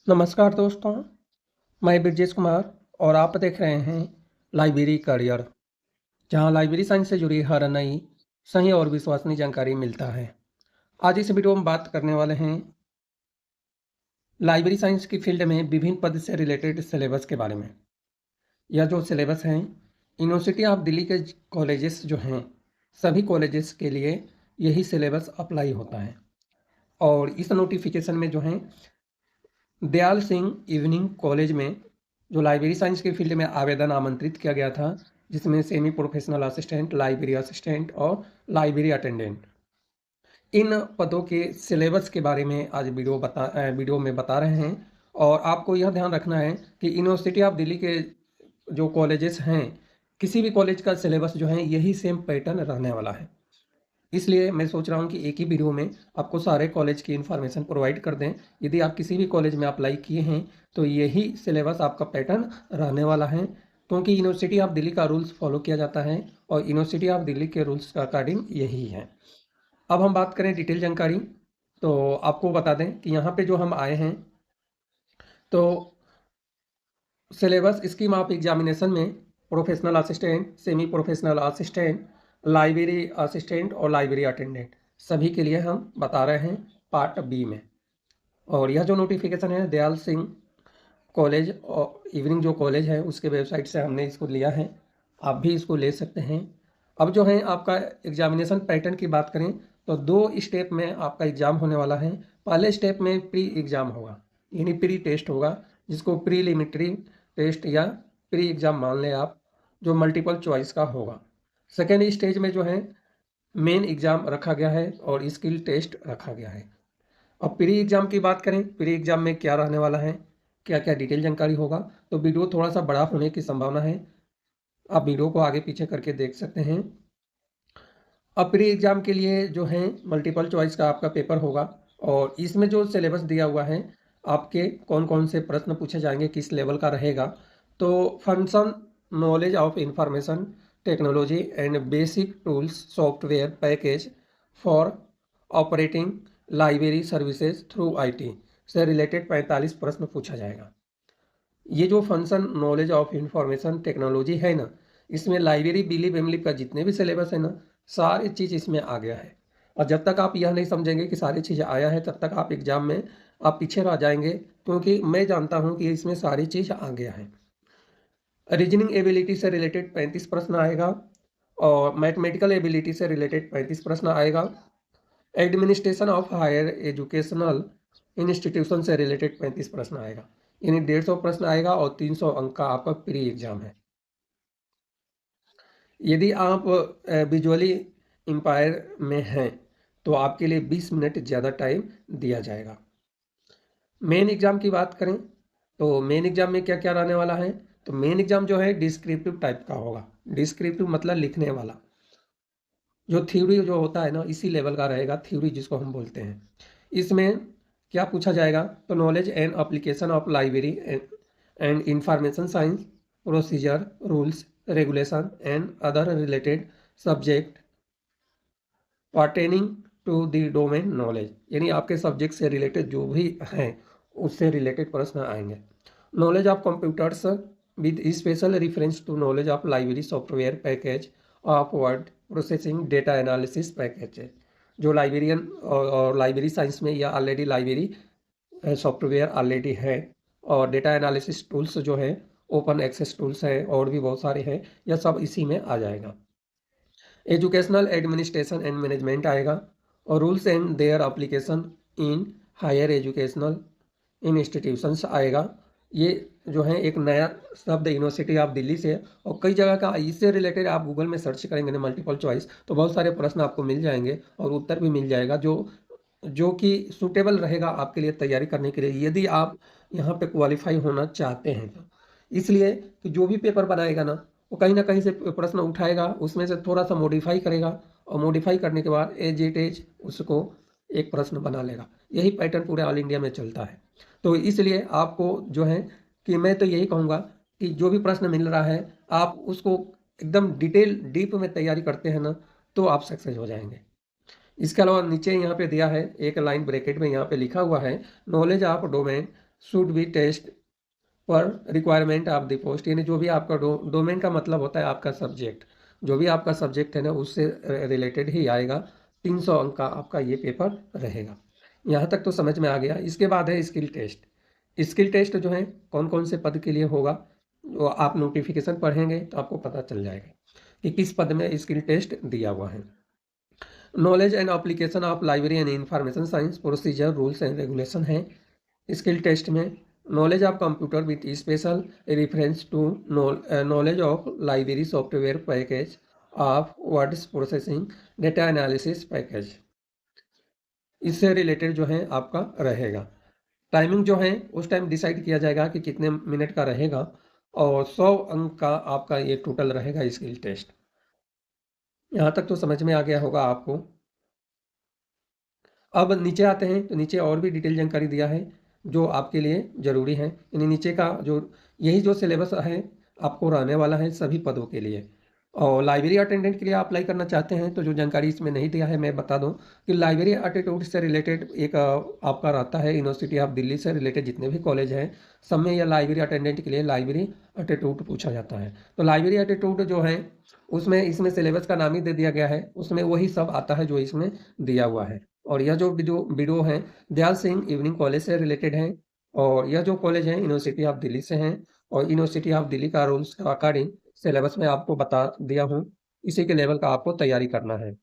नमस्कार दोस्तों, मैं ब्रजेश कुमार और आप देख रहे हैं लाइब्रेरी करियर, जहां लाइब्रेरी साइंस से जुड़ी हर नई, सही और विश्वसनीय जानकारी मिलता है। आज इस वीडियो में बात करने वाले हैं लाइब्रेरी साइंस की फील्ड में विभिन्न पद से रिलेटेड सिलेबस के बारे में। यह जो सिलेबस हैं, यूनिवर्सिटी ऑफ दिल्ली के कॉलेजेस जो हैं, सभी कॉलेजेस के लिए यही सिलेबस अप्लाई होता है। और इस नोटिफिकेशन में जो है दयाल सिंह इवनिंग कॉलेज में जो लाइब्रेरी साइंस के फील्ड में आवेदन आमंत्रित किया गया था, जिसमें semi professional assistant, library assistant और लाइब्रेरी अटेंडेंट, इन पदों के सिलेबस के बारे में आज वीडियो में बता रहे हैं। और आपको यह ध्यान रखना है कि यूनिवर्सिटी ऑफ दिल्ली के जो कॉलेजेस हैं, किसी भी कॉलेज का सिलेबस जो है यही सेम पैटर्न रहने वाला है। इसलिए मैं सोच रहा हूँ कि एक ही वीडियो में आपको सारे कॉलेज की इन्फॉर्मेशन प्रोवाइड कर दें। यदि आप किसी भी कॉलेज में अप्लाई किए हैं तो यही सिलेबस आपका पैटर्न रहने वाला है, क्योंकि यूनिवर्सिटी ऑफ दिल्ली का रूल्स फॉलो किया जाता है और यूनिवर्सिटी ऑफ दिल्ली के रूल्स के अकॉर्डिंग यही है। अब हम बात करें डिटेल जानकारी, तो आपको बता दें कि यहाँ पे जो हम आए हैं, तो सिलेबस स्कीम ऑफ एग्जामिनेशन में professional assistant, semi professional assistant, library assistant और लाइब्रेरी अटेंडेंट सभी के लिए हम बता रहे हैं पार्ट बी में। और यह जो नोटिफिकेशन है दयाल सिंह कॉलेज और इवनिंग जो कॉलेज है उसके वेबसाइट से हमने इसको लिया है, आप भी इसको ले सकते हैं। अब जो है आपका एग्जामिनेशन पैटर्न की बात करें तो 2 स्टेप में आपका एग्ज़ाम होने वाला है। पहले स्टेप में प्री एग्ज़ाम होगा, यानी प्री टेस्ट होगा, जिसको प्रीलिमिनरी टेस्ट या प्री एग्ज़ाम मान लें आप, जो मल्टीपल चॉइस का होगा। सेकेंड स्टेज में जो है मेन एग्ज़ाम रखा गया है और स्किल टेस्ट रखा गया है। अब प्री एग्ज़ाम की बात करें, प्री एग्ज़ाम में क्या रहने वाला है, क्या क्या डिटेल जानकारी होगा, तो वीडियो थोड़ा सा बड़ा होने की संभावना है, आप वीडियो को आगे पीछे करके देख सकते हैं। अब प्री एग्ज़ाम के लिए जो है मल्टीपल चॉइस का आपका पेपर होगा और इसमें जो सिलेबस दिया हुआ है, आपके कौन कौन से प्रश्न पूछे जाएंगे, किस लेवल का रहेगा। तो function knowledge of information technology and basic tools software package for operating library services through IT से रिलेटेड 45 प्रश्न पूछा जाएगा। ये जो function knowledge of information technology है ना, इसमें लाइब्रेरी बिलीव का जितने भी सिलेबस है ना, सारी चीज़ इसमें आ गया है। और जब तक आप यह नहीं समझेंगे कि सारी चीज़ आया है, तब तक आप एग्जाम में आप पीछे रह जाएंगे, क्योंकि मैं जानता हूँ कि इसमें सारी चीज़ आ गया है। रीजनिंग एबिलिटी से रिलेटेड 35 प्रश्न आएगा और मैथमेटिकल एबिलिटी से रिलेटेड 35 प्रश्न आएगा। Administration of higher educational institution से रिलेटेड 35 प्रश्न आएगा, यानी 150 प्रश्न आएगा और 300 अंक का आपका प्री एग्जाम है। यदि आप विजुअली इम्पायर में हैं तो आपके लिए 20 मिनट ज़्यादा टाइम दिया जाएगा। मेन एग्ज़ाम की बात करें तो मेन एग्ज़ाम में क्या क्या रहने वाला है, तो मेन एग्ज़ाम जो है डिस्क्रिप्टिव टाइप का होगा। डिस्क्रिप्टिव मतलब लिखने वाला, जो थ्योरी जो होता है ना, इसी लेवल का रहेगा, थ्योरी जिसको हम बोलते हैं। इसमें क्या पूछा जाएगा, तो knowledge and application of library and information science procedure rules regulation and other related subject pertaining to the domain knowledge, यानी आपके सब्जेक्ट से रिलेटेड जो भी हैं उससे रिलेटेड प्रश्न आएंगे। Knowledge of computers with special reference to knowledge of library software package of word processing data analysis package है, जो लाइब्रेरियन और लाइब्रेरी साइंस में या ऑलरेडी लाइब्रेरी सॉफ्टवेयर ऑलरेडी है, और डेटा एनालिसिस टूल्स जो है ओपन एक्सेस टूल्स है और भी बहुत सारे हैं, यह सब इसी में आ जाएगा। एजुकेशनल एडमिनिस्ट्रेशन एंड मैनेजमेंट आएगा और rules and their application in higher educational institutions आएगा। ये जो है एक नया शब्द यूनिवर्सिटी ऑफ दिल्ली से, और कई जगह का इससे रिलेटेड आप गूगल में सर्च करेंगे ना मल्टीपल चॉइस, तो बहुत सारे प्रश्न आपको मिल जाएंगे और उत्तर भी मिल जाएगा जो कि सूटेबल रहेगा आपके लिए तैयारी करने के लिए, यदि आप यहाँ पे क्वालिफाई होना चाहते हैं तो। इसलिए कि जो भी पेपर बनाएगा ना, वो कहीं ना कहीं से प्रश्न उठाएगा, उसमें से थोड़ा सा मॉडिफाई करेगा और मॉडिफाई करने के बाद एज इट इज उसको एक प्रश्न बना लेगा। यही पैटर्न पूरे ऑल इंडिया में चलता है। तो इसलिए आपको जो है कि मैं तो यही कहूँगा कि जो भी प्रश्न मिल रहा है आप उसको एकदम डिटेल डीप में तैयारी करते हैं ना, तो आप सक्सेस हो जाएंगे। इसके अलावा नीचे यहाँ पे दिया है एक लाइन ब्रैकेट में, यहाँ पे लिखा हुआ है knowledge of domain should be test पर रिक्वायरमेंट ऑफ द पोस्ट, यानी जो भी आपका डोमेन का मतलब होता है आपका सब्जेक्ट, जो भी आपका सब्जेक्ट है ना उससे रिलेटेड ही आएगा। 300 अंक का आपका ये पेपर रहेगा। यहाँ तक तो समझ में आ गया। इसके बाद है स्किल टेस्ट। स्किल टेस्ट जो है कौन कौन से पद के लिए होगा, वो आप नोटिफिकेशन पढ़ेंगे तो आपको पता चल जाएगा कि किस पद में स्किल टेस्ट दिया हुआ है। Knowledge and application of library and information science procedure rules and regulation है स्किल टेस्ट में। Knowledge of computer with special reference to knowledge of library software package of words processing data analysis package, इससे related जो है आपका रहेगा। Timing जो है उस टाइम डिसाइड किया जाएगा कि कितने मिनट का रहेगा, और 100 अंक का आपका ये टोटल रहेगा स्किल टेस्ट। यहाँ तक तो समझ में आ गया होगा आपको। अब नीचे आते हैं तो नीचे और भी डिटेल जानकारी दिया है जो आपके लिए ज़रूरी है। यानी नीचे का जो यही जो सिलेबस है आपको रहने वाला है सभी पदों के लिए। और लाइब्रेरी अटेंडेंट के लिए अप्लाई करना चाहते हैं तो जो जानकारी इसमें नहीं दिया है मैं बता दूं कि लाइब्रेरी अटेंडेंट से रिलेटेड एक आपका रहता है यूनिवर्सिटी ऑफ दिल्ली से रिलेटेड जितने भी कॉलेज हैं सब में यह लाइब्रेरी अटेंडेंट के लिए लाइब्रेरी अटेंडेंट पूछा जाता है। तो लाइब्रेरी अटेंडेंट जो है उसमें इसमें सिलेबस का नाम ही दे दिया गया है, उसमें वही सब आता है जो इसमें दिया हुआ है। और यह जो वीडियो है दयाल सिंह इवनिंग कॉलेज से रिलेटेड है, और यह जो कॉलेज है यूनिवर्सिटी ऑफ दिल्ली से हैं, और यूनिवर्सिटी ऑफ दिल्ली का रूल्स के अकॉर्डिंग सिलेबस में आपको बता दिया हूँ, इसी के लेवल का आपको तैयारी करना है।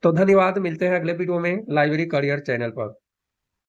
तो धन्यवाद, मिलते हैं अगले वीडियो में लाइब्रेरी करियर चैनल पर।